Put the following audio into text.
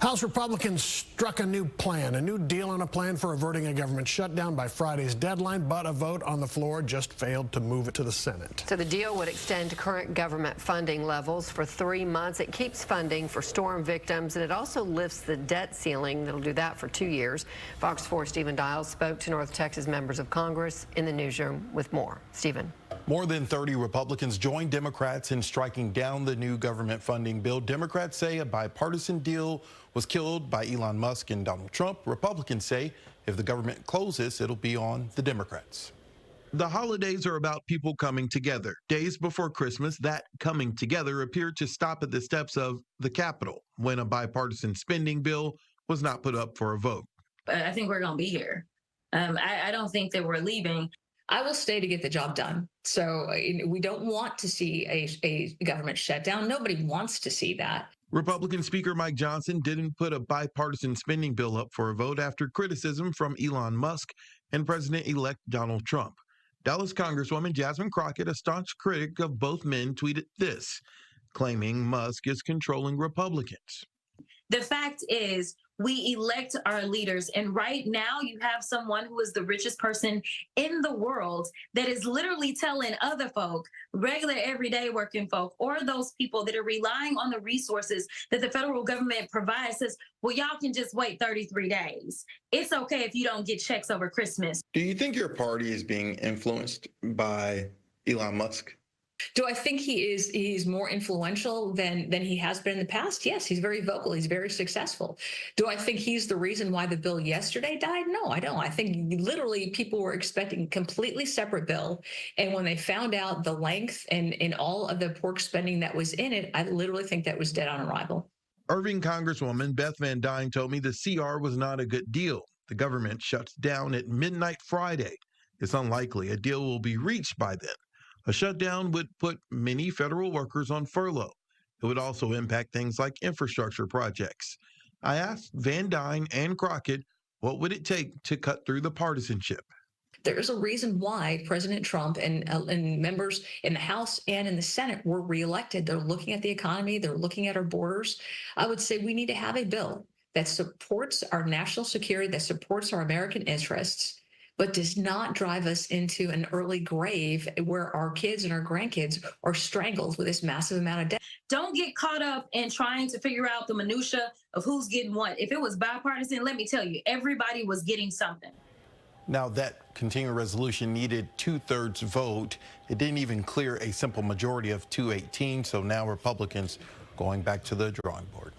House Republicans struck a new deal on a plan for averting a government shutdown by Friday's deadline, but a vote on the floor just failed to move it to the Senate. So the deal would extend current government funding levels for 3 months. It keeps funding for storm victims, and it also lifts the debt ceiling. It'll do that for 2 years. Fox 4's Stephen Dials spoke to North Texas members of Congress in the newsroom with more. Stephen. More than 30 Republicans joined Democrats in striking down the new government funding bill. Democrats say a bipartisan deal was killed by Elon Musk and Donald Trump. Republicans say if the government closes, it'll be on the Democrats. The holidays are about people coming together. Days before Christmas, that coming together appeared to stop at the steps of the Capitol when a bipartisan spending bill was not put up for a vote. I think we're going to be here. I don't think that we're leaving. I will stay to get the job done. So we don't want to see a government shutdown. Nobody wants to see that. Republican Speaker Mike Johnson didn't put a bipartisan spending bill up for a vote after criticism from Elon Musk and President-elect Donald Trump. Dallas Congresswoman Jasmine Crockett, a staunch critic of both men, tweeted this, claiming Musk is controlling Republicans. The fact is, we elect our leaders, and right now you have someone who is the richest person in the world that is literally telling other folk, regular everyday working folk, or those people that are relying on the resources that the federal government provides, says, well, y'all can just wait 33 days. It's okay if you don't get checks over Christmas. Do you think your party is being influenced by Elon Musk? Do I think he's more influential than he has been in the past? Yes, he's very vocal. He's very successful. Do I think he's the reason why the bill yesterday died? No, I don't. I think literally people were expecting a completely separate bill. And when they found out the length and all of the pork spending that was in it, I literally think that was dead on arrival. Irving Congresswoman Beth Van Duyne told me the CR was not a good deal. The government shuts down at midnight Friday. It's unlikely a deal will be reached by then. A shutdown would put many federal workers on furlough. It would also impact things like infrastructure projects. I asked Van Duyne and Crockett, what would it take to cut through the partisanship? There's a reason why President Trump and members in the House and in the Senate were reelected. They're looking at the economy. They're looking at our borders. I would say we need to have a bill that supports our national security, that supports our American interests, but does not drive us into an early grave where our kids and our grandkids are strangled with this massive amount of debt. Don't get caught up in trying to figure out the minutia of who's getting what. If it was bipartisan, let me tell you, everybody was getting something. Now, that continuing resolution needed 2/3 vote. It didn't even clear a simple majority of 218, so now Republicans going back to the drawing board.